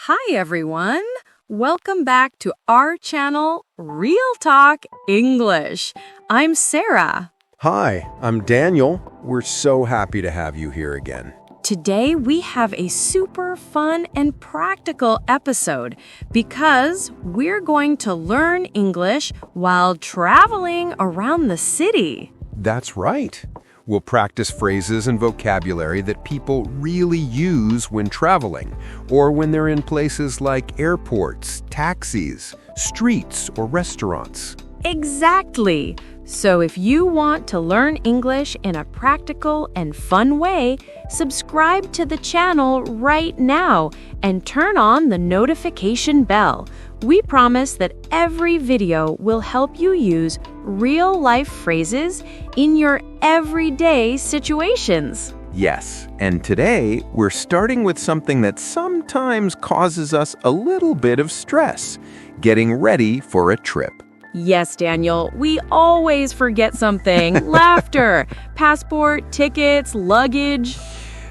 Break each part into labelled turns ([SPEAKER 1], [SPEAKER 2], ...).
[SPEAKER 1] Hi, everyone. Welcome back to our channel, Real Talk English. I'm Sarah.
[SPEAKER 2] Hi, I'm Daniel. We're so happy to have you here again.
[SPEAKER 1] Today, we have a super fun and practical episode because we're going to learn English while traveling around the city.
[SPEAKER 2] That's right. We'll practice phrases and vocabulary that people really use when traveling, or when they're in places like airports, taxis, streets, or restaurants.
[SPEAKER 1] Exactly. So if you want to learn English in a practical and fun way, subscribe to the channel right now and turn on the notification bell. We promise that every video will help you use real-life phrases in your everyday situations.
[SPEAKER 2] Yes, and today we're starting with something that sometimes causes us a little bit of stress, getting ready for a trip.
[SPEAKER 1] Yes, Daniel, we always forget something. Laughter, passport, tickets, luggage.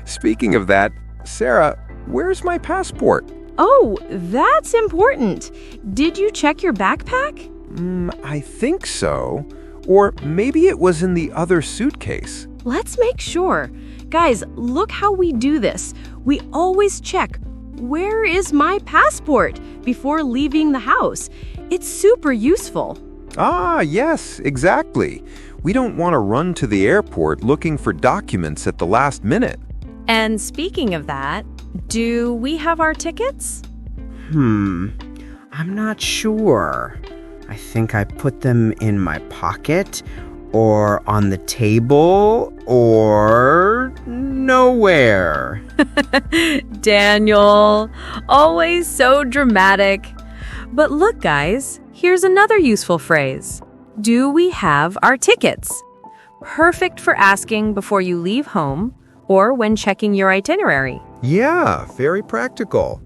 [SPEAKER 2] Speaking of that, Sarah, where's my passport?
[SPEAKER 1] Oh, that's important. Did you check your backpack?
[SPEAKER 2] I think so. Or maybe it was in the other suitcase.
[SPEAKER 1] Let's make sure. Guys, look how we do this. We always check, where is my passport before leaving the house? It's super useful.
[SPEAKER 2] Ah, yes, exactly. We don't want to run to the airport looking for documents at the last minute.
[SPEAKER 1] And speaking of that, do we have our tickets?
[SPEAKER 3] I'm not sure. I think I put them in my pocket, or on the table, or nowhere.
[SPEAKER 1] Daniel, always so dramatic. But look, guys, here's another useful phrase. Do we have our tickets? Perfect for asking before you leave home or when checking your itinerary.
[SPEAKER 2] Yeah, very practical.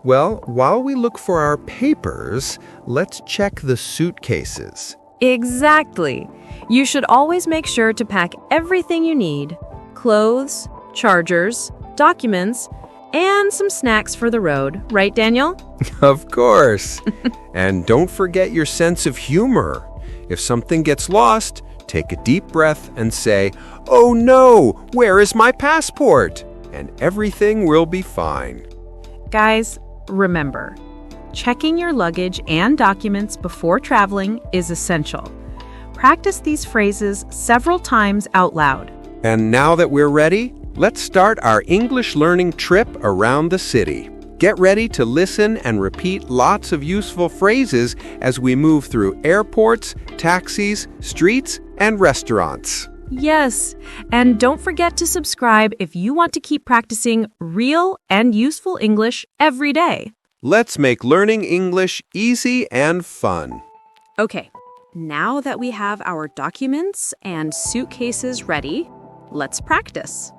[SPEAKER 2] Well, while we look for our papers, let's check the suitcases.
[SPEAKER 1] Exactly. You should always make sure to pack everything you need: clothes, chargers, documents, and some snacks for the road. Right, Daniel?
[SPEAKER 2] Of course. And don't forget your sense of humor. If something gets lost, take a deep breath and say, "Oh no, where is my passport?" And everything will be fine.
[SPEAKER 1] Guys, remember, checking your luggage and documents before traveling is essential. Practice these phrases several times out loud.
[SPEAKER 2] And now that we're ready, let's start our English learning trip around the city. Get ready to listen and repeat lots of useful phrases as we move through airports, taxis, streets, and restaurants.
[SPEAKER 1] Yes, and don't forget to subscribe if you want to keep practicing real and useful English every day.
[SPEAKER 2] Let's make learning English easy and fun.
[SPEAKER 1] Okay, now that we have our documents and suitcases ready, let's practice.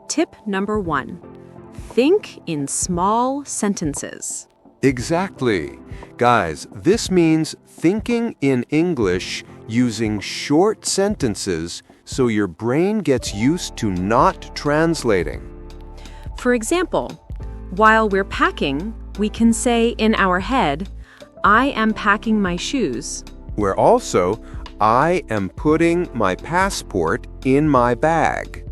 [SPEAKER 1] Tip number 1. Think in small sentences.
[SPEAKER 2] Exactly. Guys, this means thinking in English using short sentences so your brain gets used to not translating.
[SPEAKER 1] For example, while we're packing, we can say in our head, I am packing my shoes.
[SPEAKER 2] Where also, I am putting my passport in my bag.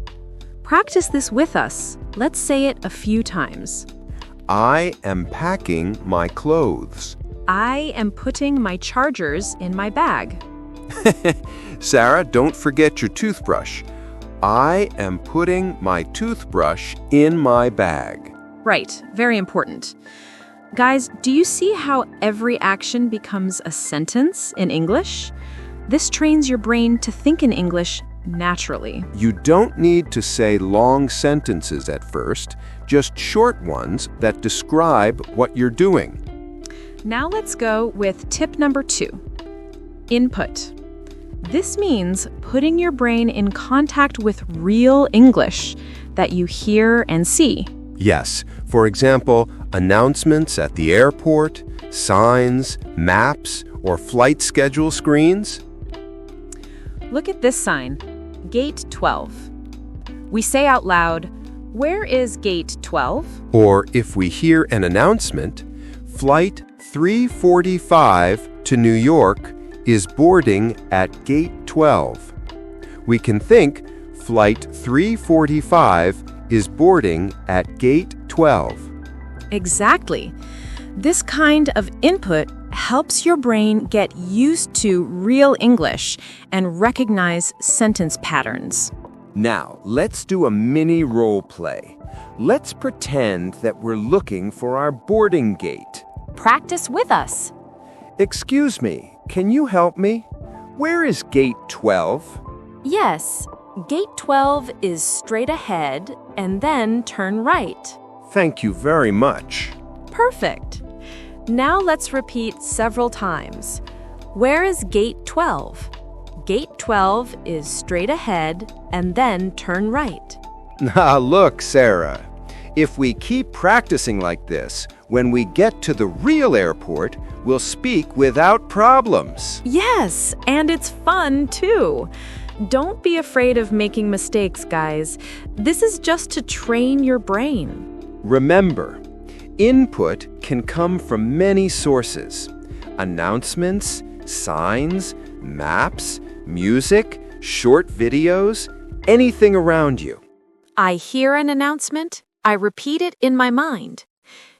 [SPEAKER 1] Practice this with us. Let's say it a few times.
[SPEAKER 2] I am packing my clothes.
[SPEAKER 1] I am putting my chargers in my bag.
[SPEAKER 2] Sarah, don't forget your toothbrush. I am putting my toothbrush in my bag.
[SPEAKER 1] Right, very important. Guys, do you see how every action becomes a sentence in English? This trains your brain to think in English naturally.
[SPEAKER 2] You don't need to say long sentences at first, just short ones that describe what you're doing.
[SPEAKER 1] Now let's go with tip number 2. Input. This means putting your brain in contact with real English that you hear and see.
[SPEAKER 2] Yes, for example, announcements at the airport, signs, maps, or flight schedule screens.
[SPEAKER 1] Look at this sign, Gate 12. We say out loud, Where is gate 12?
[SPEAKER 2] Or if we hear an announcement, Flight 345 to New York is boarding at gate 12. We can think Flight 345 is boarding at gate 12.
[SPEAKER 1] Exactly. This kind of input helps your brain get used to real English and recognize sentence patterns.
[SPEAKER 2] Now, let's do a mini role play. Let's pretend that we're looking for our boarding gate.
[SPEAKER 1] Practice with us.
[SPEAKER 2] Excuse me, can you help me? Where is gate 12?
[SPEAKER 1] Yes, gate 12 is straight ahead and then turn right.
[SPEAKER 2] Thank you very much.
[SPEAKER 1] Perfect. Now let's repeat several times. Where is gate 12? Gate 12 is straight ahead and then turn right.
[SPEAKER 2] Ah, look, Sarah. If we keep practicing like this, when we get to the real airport, we'll speak without problems.
[SPEAKER 1] Yes, and it's fun too. Don't be afraid of making mistakes, guys. This is just to train your brain.
[SPEAKER 2] Remember, input can come from many sources. Announcements, signs, maps, music, short videos, anything around you.
[SPEAKER 1] I hear an announcement, I repeat it in my mind.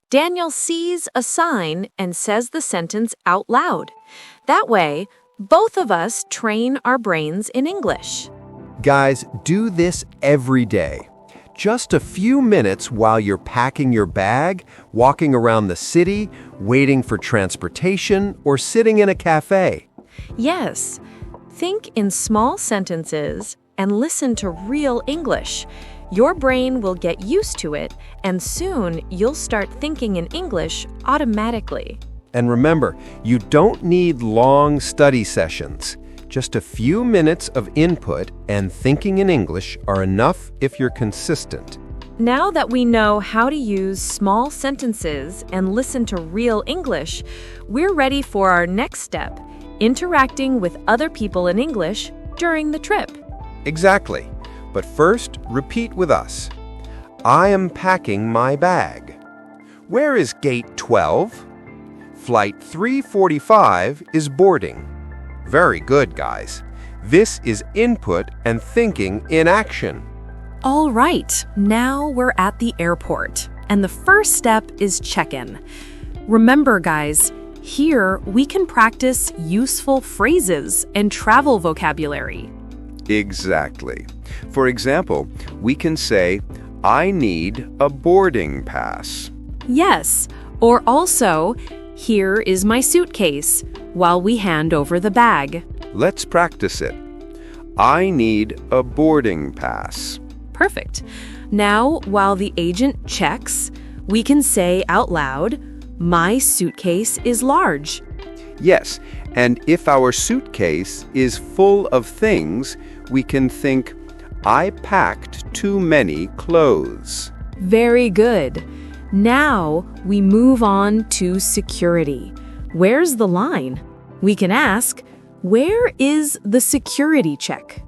[SPEAKER 1] Daniel sees a sign and says the sentence out loud. That way, both of us train our brains in English.
[SPEAKER 2] Guys, do this every day. Just a few minutes while you're packing your bag, walking around the city, waiting for transportation, or sitting in a cafe.
[SPEAKER 1] Yes, think in small sentences and listen to real English. Your brain will get used to it, and soon you'll start thinking in English automatically.
[SPEAKER 2] And remember, you don't need long study sessions. Just a few minutes of input and thinking in English are enough if you're consistent.
[SPEAKER 1] Now that we know how to use small sentences and listen to real English, we're ready for our next step, interacting with other people in English during the trip.
[SPEAKER 2] Exactly. But first, repeat with us. I am packing my bag. Where is gate 12? Flight 345 is boarding. Very good, guys. This is input and thinking in action.
[SPEAKER 1] All right, now we're at the airport, and the first step is check-in. Remember, guys, here we can practice useful phrases and travel vocabulary.
[SPEAKER 2] Exactly. For example, we can say, I need a boarding pass.
[SPEAKER 1] Yes, or also, here is my suitcase, while we hand over the bag.
[SPEAKER 2] Let's practice it. I need a boarding pass.
[SPEAKER 1] Perfect. Now, while the agent checks, we can say out loud, my suitcase is large.
[SPEAKER 2] Yes, and if our suitcase is full of things, we can think, I packed too many clothes.
[SPEAKER 1] Very good. Now we move on to security. Where's the line? We can ask, where is the security check?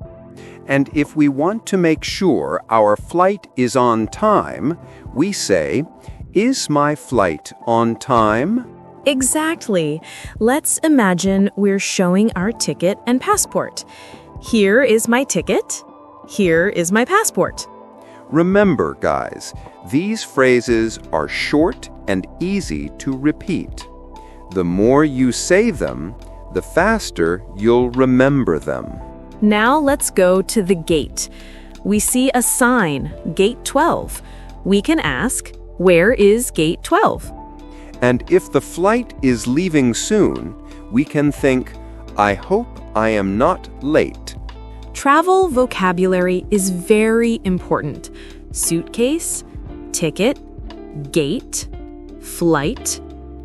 [SPEAKER 2] And if we want to make sure our flight is on time, we say, is my flight on time?
[SPEAKER 1] Exactly. Let's imagine we're showing our ticket and passport. Here is my ticket. Here is my passport.
[SPEAKER 2] Remember, guys, these phrases are short and easy to repeat. The more you say them, the faster you'll remember them.
[SPEAKER 1] Now let's go to the gate. We see a sign, gate 12. We can ask, where is gate 12?
[SPEAKER 2] And if the flight is leaving soon, we can think, I hope I am not late.
[SPEAKER 1] Travel vocabulary is very important. Suitcase, ticket, gate, flight,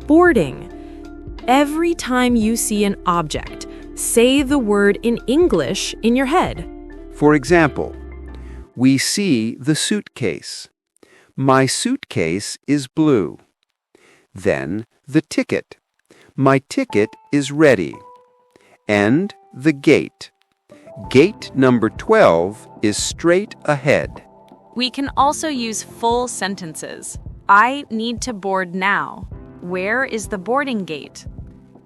[SPEAKER 1] boarding. Every time you see an object, say the word in English in your head.
[SPEAKER 2] For example, we see the suitcase. My suitcase is blue. Then the ticket. My ticket is ready. And the gate. Gate number 12 is straight ahead.
[SPEAKER 1] We can also use full sentences. I need to board now. Where is the boarding gate?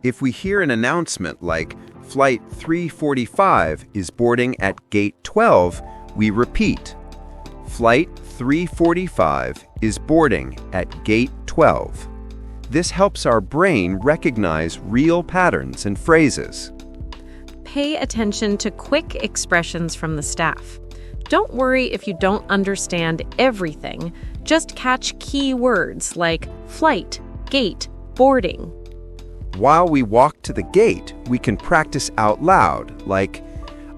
[SPEAKER 2] If we hear an announcement like Flight 345 is boarding at Gate 12, we repeat, Flight 345 is boarding at Gate 12. This helps our brain recognize real patterns and phrases.
[SPEAKER 1] Pay attention to quick expressions from the staff. Don't worry if you don't understand everything. Just catch key words like flight, gate, boarding.
[SPEAKER 2] While we walk to the gate, we can practice out loud, like,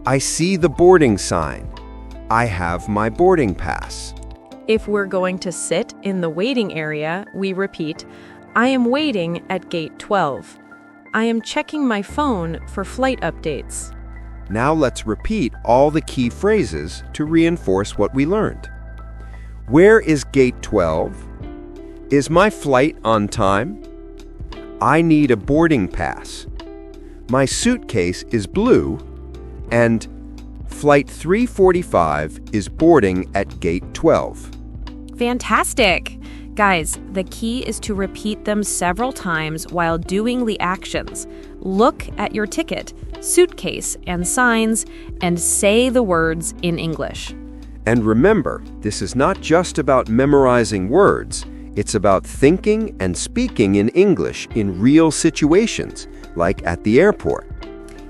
[SPEAKER 2] I see the boarding sign. I have my boarding pass.
[SPEAKER 1] If we're going to sit in the waiting area, we repeat, I am waiting at gate 12. I am checking my phone for flight updates.
[SPEAKER 2] Now let's repeat all the key phrases to reinforce what we learned. Where is gate 12? Is my flight on time? I need a boarding pass. My suitcase is blue. And Flight 345 is boarding at gate 12.
[SPEAKER 1] Fantastic! Guys, the key is to repeat them several times while doing the actions. Look at your ticket, suitcase, and signs, and say the words in English.
[SPEAKER 2] And remember, this is not just about memorizing words. It's about thinking and speaking in English in real situations, like at the airport.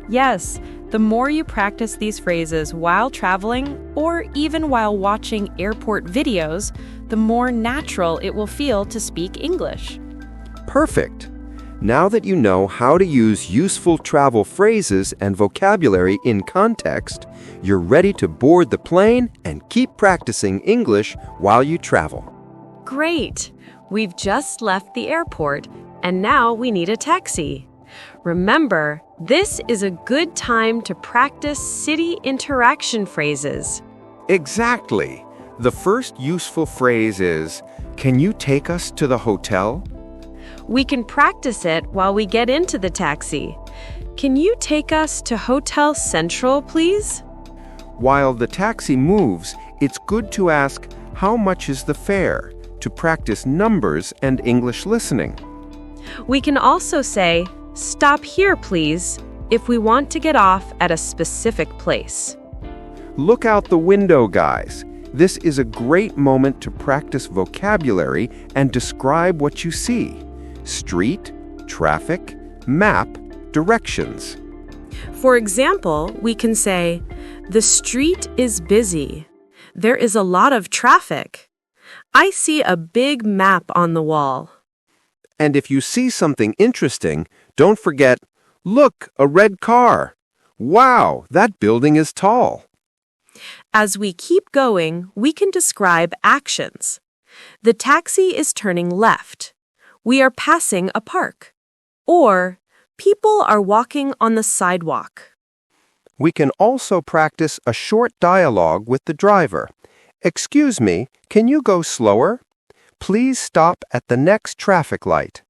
[SPEAKER 1] Yes, the more you practice these phrases while traveling or even while watching airport videos, the more natural it will feel to speak English.
[SPEAKER 2] Perfect. Now that you know how to use useful travel phrases and vocabulary in context, you're ready to board the plane and keep practicing English while you travel.
[SPEAKER 1] Great! We've just left the airport, and now we need a taxi. Remember, this is a good time to practice city interaction phrases.
[SPEAKER 2] Exactly. The first useful phrase is, can you take us to the hotel?
[SPEAKER 1] We can practice it while we get into the taxi. Can you take us to Hotel Central, please?
[SPEAKER 2] While the taxi moves, it's good to ask, how much is the fare? To practice numbers and English listening.
[SPEAKER 1] We can also say, stop here, please, if we want to get off at a specific place.
[SPEAKER 2] Look out the window, guys. This is a great moment to practice vocabulary and describe what you see. Street, traffic, map, directions.
[SPEAKER 1] For example, we can say, the street is busy. There is a lot of traffic. I see a big map on the wall.
[SPEAKER 2] And if you see something interesting, don't forget, look, a red car. Wow, that building is tall.
[SPEAKER 1] As we keep going, we can describe actions. The taxi is turning left. We are passing a park. Or, people are walking on the sidewalk.
[SPEAKER 2] We can also practice a short dialogue with the driver. Excuse me, can you go slower? Please stop at the next traffic light.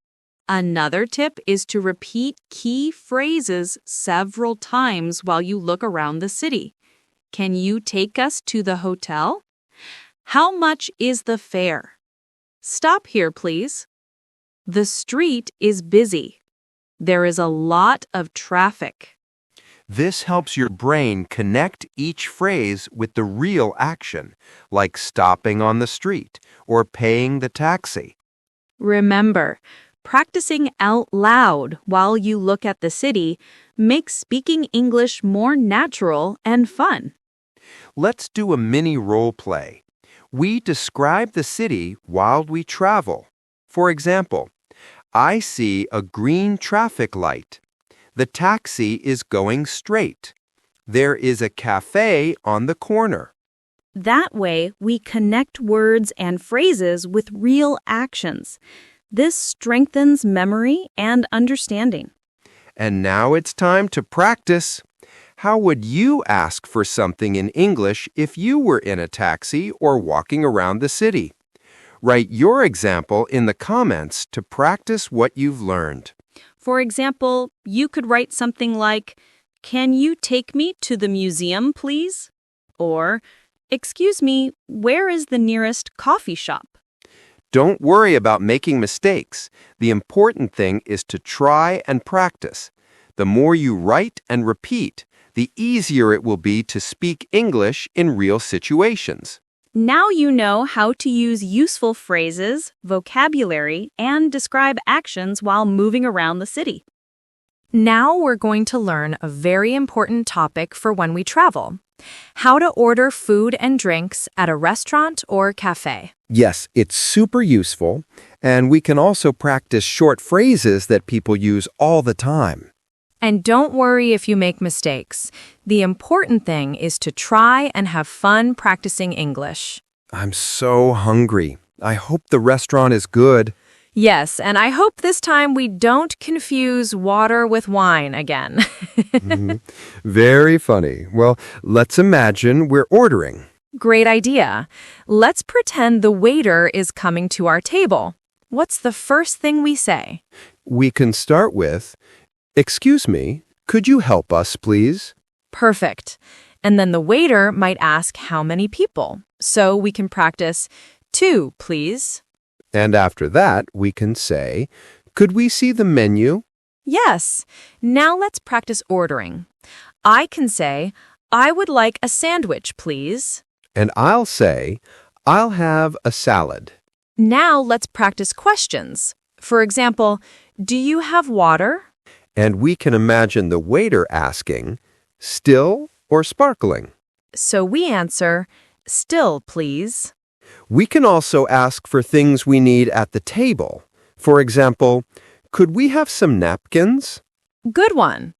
[SPEAKER 1] Another tip is to repeat key phrases several times while you look around the city. Can you take us to the hotel? How much is the fare? Stop here, please. The street is busy. There is a lot of traffic.
[SPEAKER 2] This helps your brain connect each phrase with the real action, like stopping on the street or paying the taxi.
[SPEAKER 1] Remember, practicing out loud while you look at the city makes speaking English more natural and fun.
[SPEAKER 2] Let's do a mini role play. We describe the city while we travel. For example, I see a green traffic light. The taxi is going straight. There is a cafe on the corner.
[SPEAKER 1] That way, we connect words and phrases with real actions. This strengthens memory and understanding.
[SPEAKER 2] And now it's time to practice. How would you ask for something in English if you were in a taxi or walking around the city? Write your example in the comments to practice what you've learned.
[SPEAKER 1] For example, you could write something like, can you take me to the museum, please? Or, Excuse me, where is the nearest coffee shop?
[SPEAKER 2] Don't worry about making mistakes. The important thing is to try and practice. The more you write and repeat, the easier it will be to speak English in real situations.
[SPEAKER 1] Now you know how to use useful phrases, vocabulary, and describe actions while moving around the city. Now we're going to learn a very important topic for when we travel: how to order food and drinks at a restaurant or cafe.
[SPEAKER 2] Yes, it's super useful, and we can also practice short phrases that people use all the time.
[SPEAKER 1] And don't worry if you make mistakes. The important thing is to try and have fun practicing English.
[SPEAKER 2] I'm so hungry. I hope the restaurant is good.
[SPEAKER 1] Yes, and I hope this time we don't confuse water with wine again.
[SPEAKER 2] Very funny. Well, let's imagine we're ordering.
[SPEAKER 1] Great idea. Let's pretend the waiter is coming to our table. What's the first thing we say?
[SPEAKER 2] We can start with, "Excuse me, could you help us, please?"
[SPEAKER 1] Perfect. And then the waiter might ask how many people. So we can practice, 2, please.
[SPEAKER 2] And after that, we can say, "Could we see the menu?"
[SPEAKER 1] Yes. Now let's practice ordering. I can say, I would like a sandwich, please.
[SPEAKER 2] And I'll say, "I'll have a salad."
[SPEAKER 1] Now let's practice questions. For example, do you have water?
[SPEAKER 2] And we can imagine the waiter asking, "Still or sparkling?"
[SPEAKER 1] So we answer, still, please.
[SPEAKER 2] We can also ask for things we need at the table. For example, "Could we have some napkins?"
[SPEAKER 1] Good one.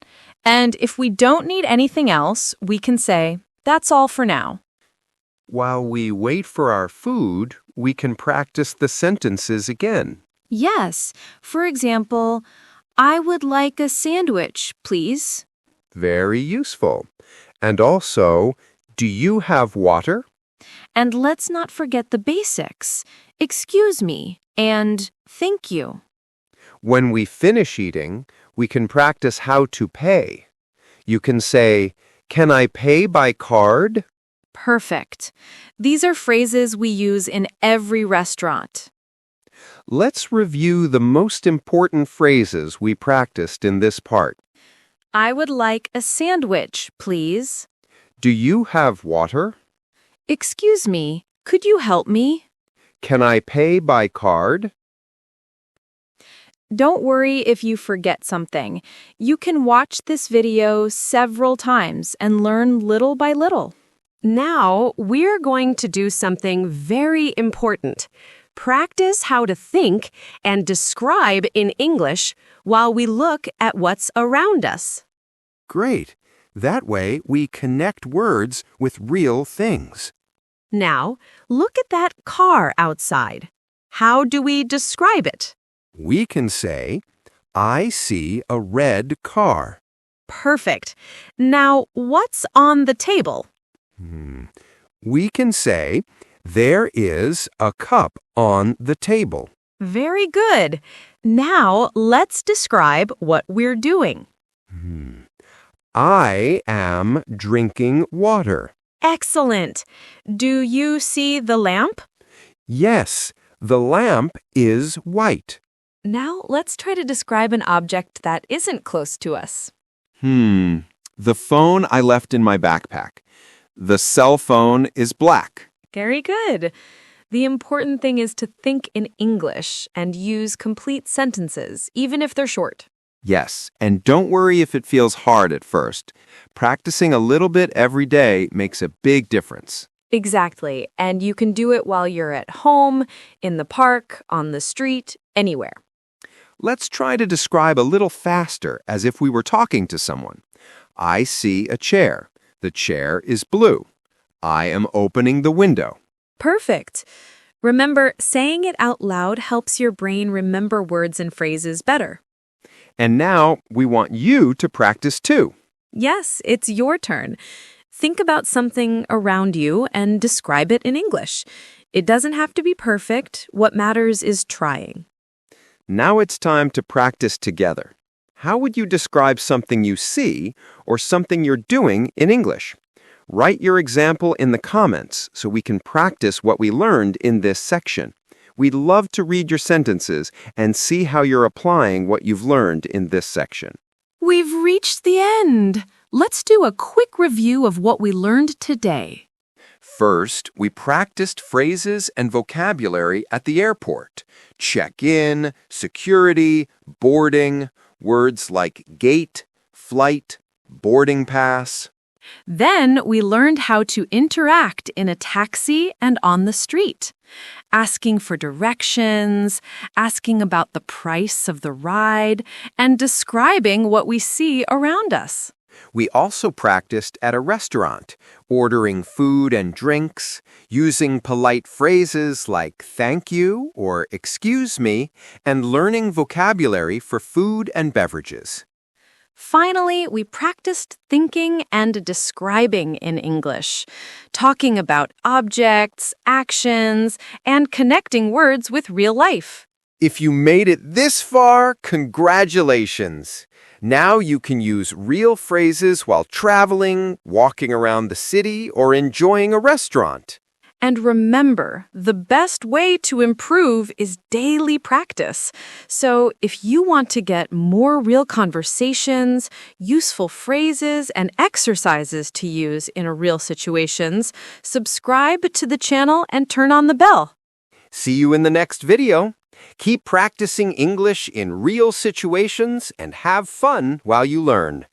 [SPEAKER 1] And if we don't need anything else, we can say, that's all for now.
[SPEAKER 2] While we wait for our food, we can practice the sentences again.
[SPEAKER 1] Yes. For example, I would like a sandwich, please.
[SPEAKER 2] Very useful. And also, "Do you have water?"
[SPEAKER 1] And let's not forget the basics. Excuse me and thank you.
[SPEAKER 2] When we finish eating, we can practice how to pay. You can say, "Can I pay by card?"
[SPEAKER 1] Perfect. These are phrases we use in every restaurant.
[SPEAKER 2] Let's review the most important phrases we practiced in this part.
[SPEAKER 1] I would like a sandwich, please.
[SPEAKER 2] Do you have water?
[SPEAKER 1] Excuse me, could you help me?
[SPEAKER 2] Can I pay by card?
[SPEAKER 1] Don't worry if you forget something. You can watch this video several times and learn little by little. Now, we're going to do something very important. Practice how to think and describe in English while we look at what's around us.
[SPEAKER 2] Great. That way, we connect words with real things.
[SPEAKER 1] Now, look at that car outside. How do we describe it?
[SPEAKER 2] We can say, "I see a red car."
[SPEAKER 1] Perfect. Now, what's on the table?
[SPEAKER 2] We can say, "There is a cup on the table."
[SPEAKER 1] Very good. Now, let's describe what we're doing.
[SPEAKER 2] I am drinking water.
[SPEAKER 1] Excellent. Do you see the lamp?
[SPEAKER 2] Yes, the lamp is white.
[SPEAKER 1] Now, let's try to describe an object that isn't close to us.
[SPEAKER 2] The phone I left in my backpack. The cell phone is black.
[SPEAKER 1] Very good. The important thing is to think in English and use complete sentences, even if they're short.
[SPEAKER 2] Yes, and don't worry if it feels hard at first. Practicing a little bit every day makes a big difference.
[SPEAKER 1] Exactly. And you can do it while you're at home, in the park, on the street, anywhere.
[SPEAKER 2] Let's try to describe a little faster, as if we were talking to someone. I see a chair. The chair is blue. I am opening the window.
[SPEAKER 1] Perfect. Remember, saying it out loud helps your brain remember words and phrases better.
[SPEAKER 2] And now we want you to practice too.
[SPEAKER 1] Yes, it's your turn. Think about something around you and describe it in English. It doesn't have to be perfect. What matters is trying.
[SPEAKER 2] Now it's time to practice together. How would you describe something you see or something you're doing in English? Write your example in the comments so we can practice what we learned in this section. We'd love to read your sentences and see how you're applying what you've learned in this section.
[SPEAKER 1] We've reached the end. Let's do a quick review of what we learned today.
[SPEAKER 2] First, we practiced phrases and vocabulary at the airport. Check-in, security, boarding, words like gate, flight, boarding pass.
[SPEAKER 1] Then we learned how to interact in a taxi and on the street, asking for directions, asking about the price of the ride, and describing what we see around us.
[SPEAKER 2] We also practiced at a restaurant, ordering food and drinks, using polite phrases like thank you or excuse me, and learning vocabulary for food and beverages.
[SPEAKER 1] Finally, we practiced thinking and describing in English, talking about objects, actions, and connecting words with real life.
[SPEAKER 2] If you made it this far, congratulations! Now you can use real phrases while traveling, walking around the city, or enjoying a restaurant.
[SPEAKER 1] And remember, the best way to improve is daily practice. So if you want to get more real conversations, useful phrases, and exercises to use in real situations, subscribe to the channel and turn on the bell.
[SPEAKER 2] See you in the next video. Keep practicing English in real situations and have fun while you learn.